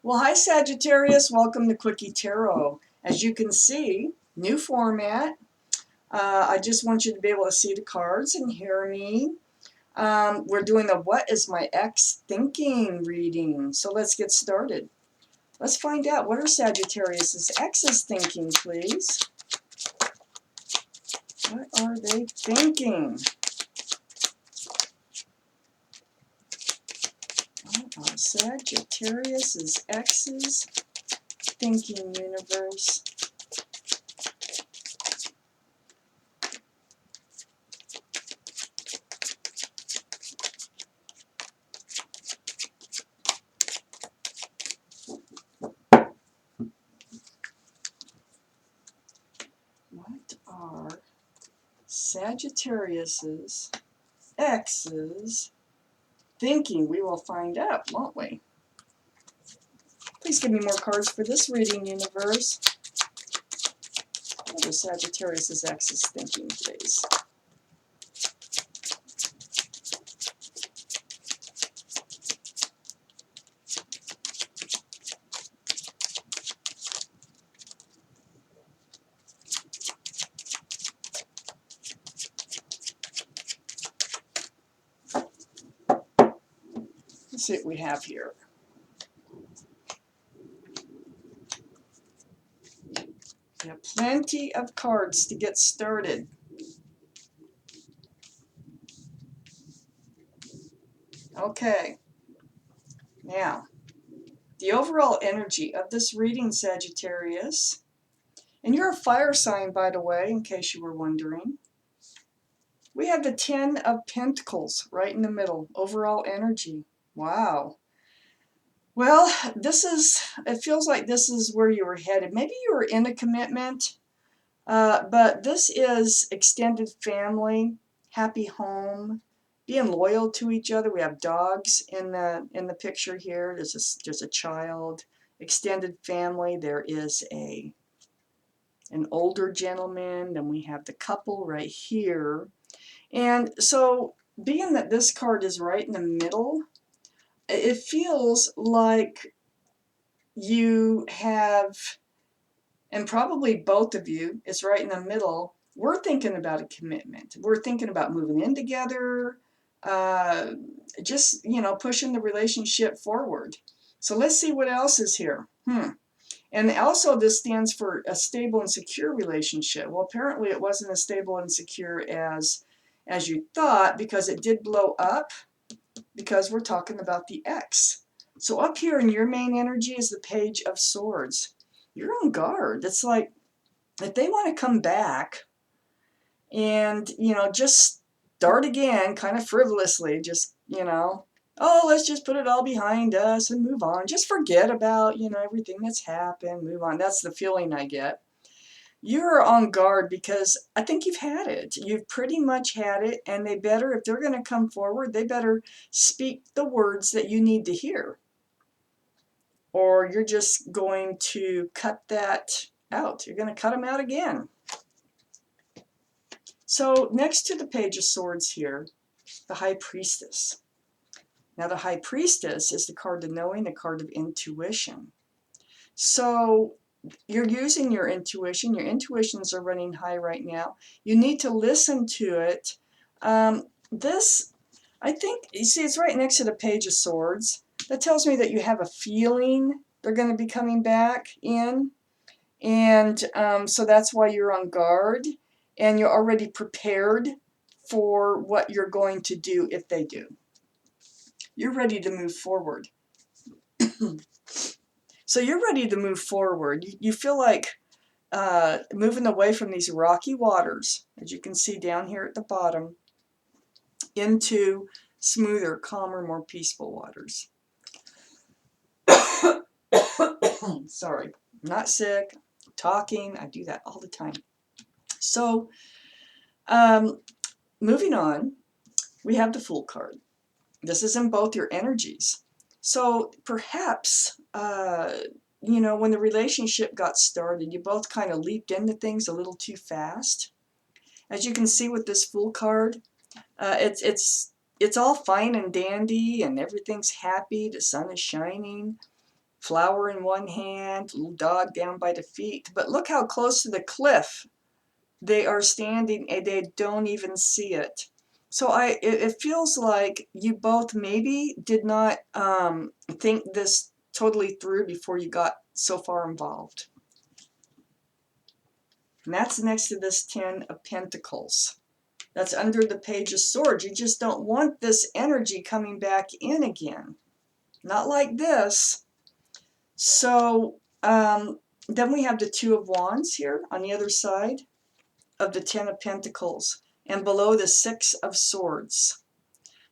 Well, hi Sagittarius, welcome to Quickie Tarot. As you can see, new format. I just want you to be able to see the cards and hear me. We're doing the What is My Ex Thinking reading. So let's get started. Let's find out, what are Sagittarius's exes thinking, please? What are they thinking? What are Sagittarius's exes thinking, universe? What are Sagittarius's exes thinking? We will find out, won't we? Please give me more cards for this reading, universe. What are Sagittarius's exes thinking, please? Let's see what we have here. We have plenty of cards to get started. Okay, now, the overall energy of this reading, Sagittarius, and you're a fire sign, by the way, in case you were wondering. We have the Ten of Pentacles right in the middle, overall energy. Wow. Well, it feels like this is where you were headed. Maybe you were in a commitment, but this is extended family, happy home, being loyal to each other. We have dogs in the picture here. There's a child, extended family. There is an older gentleman. Then we have the couple right here. And so, being that this card is right in the middle, it feels like you have, and probably both of you, it's right in the middle, we're thinking about a commitment. We're thinking about moving in together, just, pushing the relationship forward. So let's see what else is here. And also this stands for a stable and secure relationship. Well, apparently it wasn't as stable and secure as you thought, because it did blow up, because we're talking about the ex. So up here in your main energy is the Page of Swords. You're on guard. It's like, if they want to come back and, just start again, kind of frivolously, just, oh, let's just put it all behind us and move on. Just forget about, everything that's happened, move on. That's the feeling I get. You're on guard because I think you've had it. You've pretty much had it, and they better, if they're going to come forward, they better speak the words that you need to hear. Or you're just going to cut that out. You're going to cut them out again. So next to the Page of Swords here, the High Priestess. Now the High Priestess is the card of knowing, the card of intuition. So you're using your intuition. Your intuitions are running high right now. You need to listen to it. This, I think, you see, it's right next to the Page of Swords. That tells me that you have a feeling they're going to be coming back in. And so that's why you're on guard. And you're already prepared for what you're going to do if they do. You're ready to move forward. So you're ready to move forward. You feel like moving away from these rocky waters, as you can see down here at the bottom, into smoother, calmer, more peaceful waters. Sorry, I'm not sick, I'm talking, I do that all the time. So, moving on, we have the Fool card. This is in both your energies. So perhaps, when the relationship got started, you both kind of leaped into things a little too fast. As you can see with this Fool card, it's all fine and dandy, and everything's happy, the sun is shining. flower in one hand, little dog down by the feet. But look how close to the cliff they are standing and they don't even see it. So it feels like you both maybe did not think this totally through before you got so far involved. And that's next to this 10 of Pentacles. That's under the Page of Swords. You just don't want this energy coming back in again. Not like this. So then we have the Two of Wands here on the other side of the 10 of Pentacles. And below the 6 of Swords.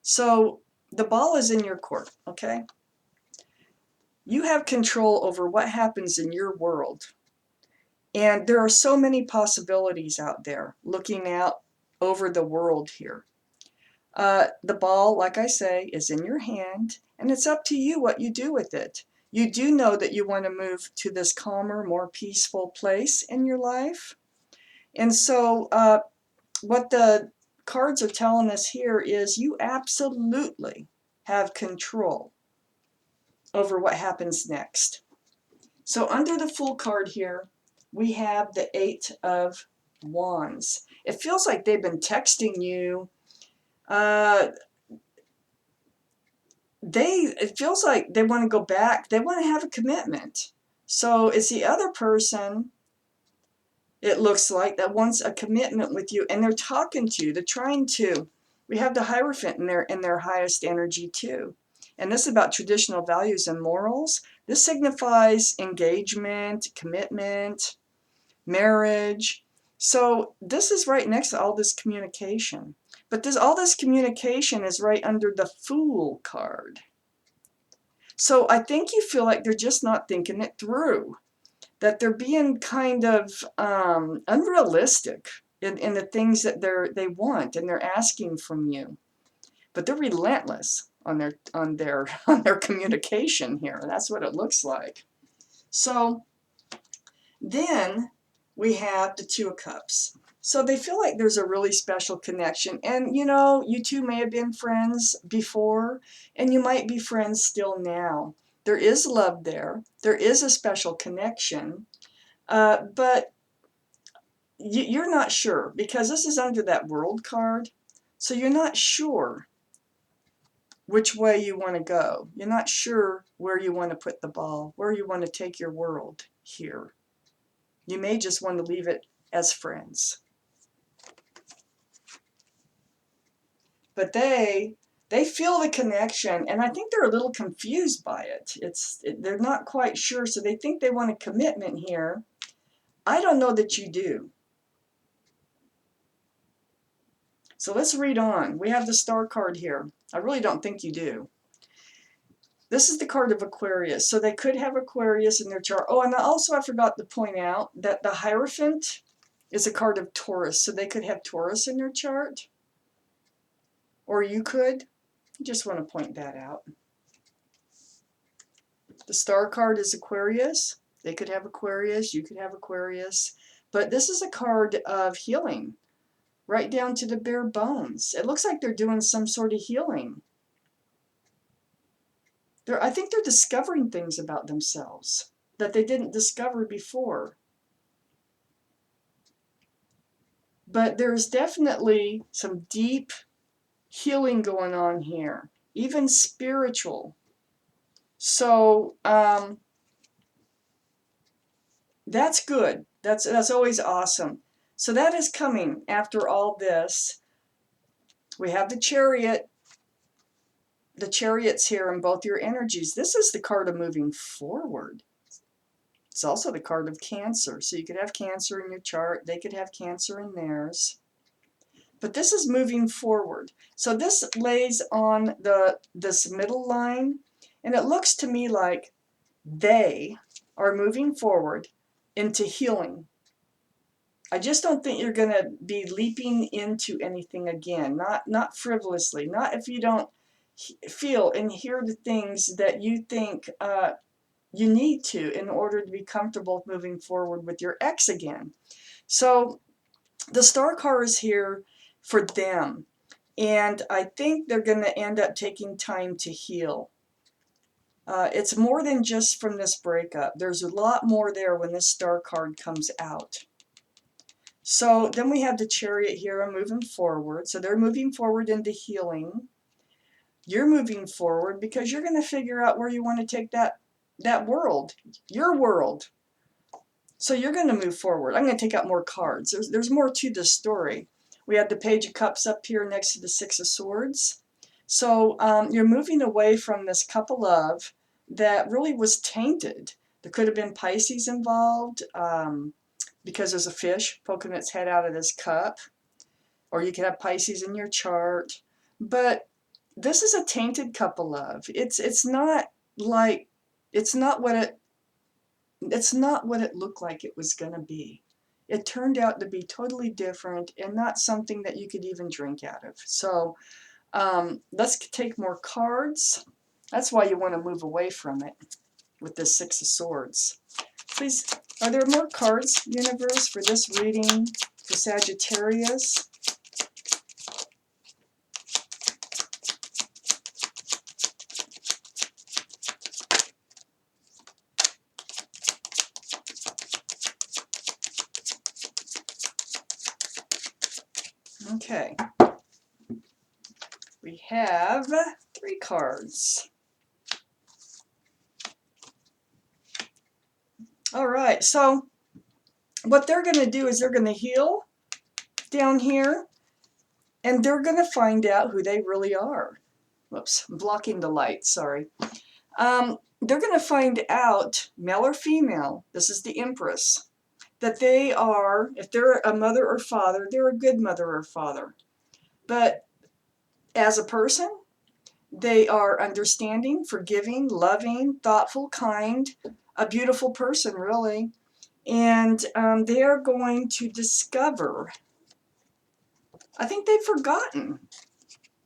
So the ball is in your court, okay? You have control over what happens in your world. And there are so many possibilities out there looking out over the world here. The ball, like I say, is in your hand, and it's up to you what you do with it. You do know that you want to move to this calmer, more peaceful place in your life. And so what the cards are telling us here is you absolutely have control over what happens next. So under the Fool card here, we have the 8 of Wands. It feels like they've been texting you. It feels like they want to go back. They want to have a commitment. So it's the other person, it looks like, that wants a commitment with you, and they're talking to you. They're trying to. We have the Hierophant in their highest energy too. And this is about traditional values and morals. This signifies engagement, commitment, marriage. So this is right next to all this communication. But all this communication is right under the Fool card. So I think you feel like they're just not thinking it through, that they're being kind of unrealistic in the things that they want and they're asking from you. But they're relentless on their communication here. That's what it looks like. So then we have the Two of Cups. So they feel like there's a really special connection. And you know, you two may have been friends before, and you might be friends still now. There is love there. There is a special connection. But you're not sure, because this is under that World card. So you're not sure which way you want to go. You're not sure where you want to put the ball, where you want to take your world here. You may just want to leave it as friends. But they feel the connection, and I think they're a little confused by it. They're not quite sure, so they think they want a commitment here. I don't know that you do. So let's read on. We have the Star card here. I really don't think you do. This is the card of Aquarius. So they could have Aquarius in their chart. Oh, and also I forgot to point out that the Hierophant is a card of Taurus. So they could have Taurus in their chart. Or you could. Just want to point that out. The Star card is Aquarius. They could have Aquarius. You could have Aquarius. But this is a card of healing. Right down to the bare bones. It looks like they're doing some sort of healing. I think they're discovering things about themselves that they didn't discover before. But there's definitely some deep healing going on here, even spiritual. So that's good. That's always awesome. So that is coming after all this. We have the Chariot. The Chariot's here in both your energies. This is the card of moving forward. It's also the card of Cancer. So you could have Cancer in your chart. They could have Cancer in theirs. But this is moving forward. So this lays on this middle line. And it looks to me like they are moving forward into healing. I just don't think you're going to be leaping into anything again. Not frivolously. Not if you don't feel and hear the things that you think you need to in order to be comfortable moving forward with your ex again. So the Star card is here for them, and I think they're going to end up taking time to heal. It's more than just from this breakup. There's a lot more there when this Star card comes out. So then we have the Chariot here and moving forward. So they're moving forward into healing. You're moving forward because you're going to figure out where you want to take that world, your world. So you're going to move forward. I'm going to take out more cards. There's more to this story. We have the Page of Cups up here next to the Six of Swords. So you're moving away from this couple of that really was tainted. There could have been Pisces involved because there's a fish poking its head out of this cup. Or you could have Pisces in your chart. But this is a tainted couple of. It's not like, it's not what it looked like it was going to be. It turned out to be totally different and not something that you could even drink out of. So let's take more cards. That's why you want to move away from it with this Six of Swords. Please, are there more cards, universe, for this reading for Sagittarius? Okay. We have 3 cards. All right, so what they're going to do is they're going to heal down here, and they're going to find out who they really are. Whoops, I'm blocking the light, sorry. They're going to find out, male or female, this is the Empress, that they are, if they're a mother or father, they're a good mother or father. But as a person, they are understanding, forgiving, loving, thoughtful, kind, a beautiful person, really. And they are going to discover, I think they've forgotten.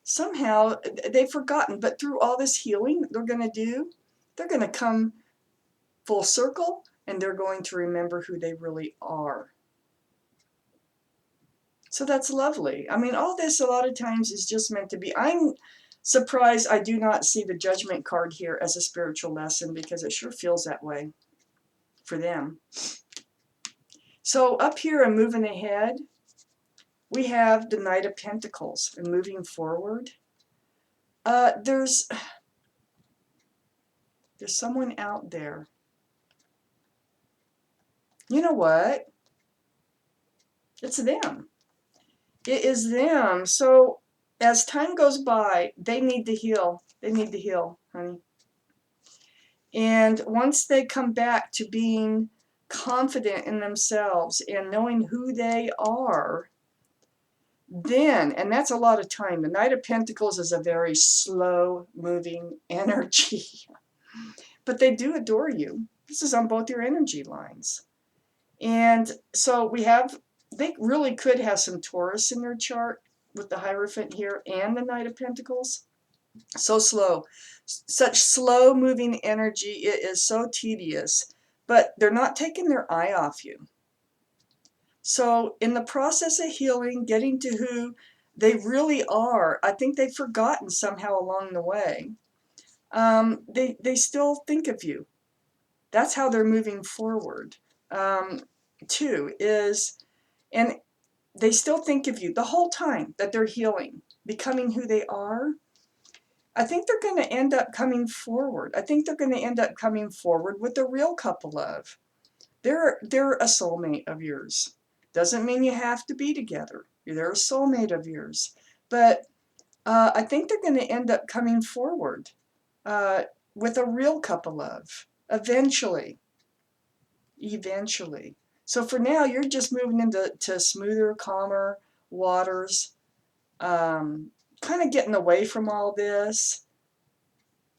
Somehow they've forgotten, but through all this healing they're going to do, they're going to come full circle and they're going to remember who they really are. So that's lovely. I mean, all this a lot of times is just meant to be. I'm surprised I do not see the Judgment card here as a spiritual lesson, because it sure feels that way for them. So up here and moving ahead, we have the Knight of Pentacles and moving forward. There's someone out there. You know what? It's them. It is them. So as time goes by, they need to heal. They need to heal, honey. And once they come back to being confident in themselves and knowing who they are, then, and that's a lot of time. The Knight of Pentacles is a very slow moving energy. But they do adore you. This is on both your energy lines. And so we have, they really could have some Taurus in their chart with the Hierophant here and the Knight of Pentacles. So slow. Such slow moving energy. It is so tedious. But they're not taking their eye off you. So in the process of healing, getting to who they really are, I think they've forgotten somehow along the way. They still think of you. That's how they're moving forward. Too, is, and they still think of you the whole time that they're healing, becoming who they are. I think they're going to end up coming forward. I think they're going to end up coming forward with a real couple of. They're a soulmate of yours. Doesn't mean you have to be together. They're a soulmate of yours. But I think they're going to end up coming forward with a real couple of. Eventually. Eventually. So for now, you're just moving into smoother, calmer waters, kind of getting away from all this.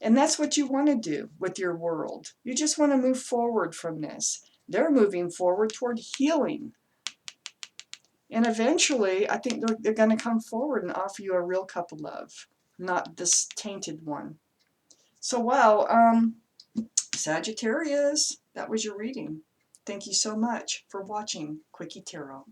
And that's what you want to do with your world. You just want to move forward from this. They're moving forward toward healing. And eventually, I think they're going to come forward and offer you a real couple love, not this tainted one. So wow, Sagittarius, that was your reading. Thank you so much for watching Quickie Tarot.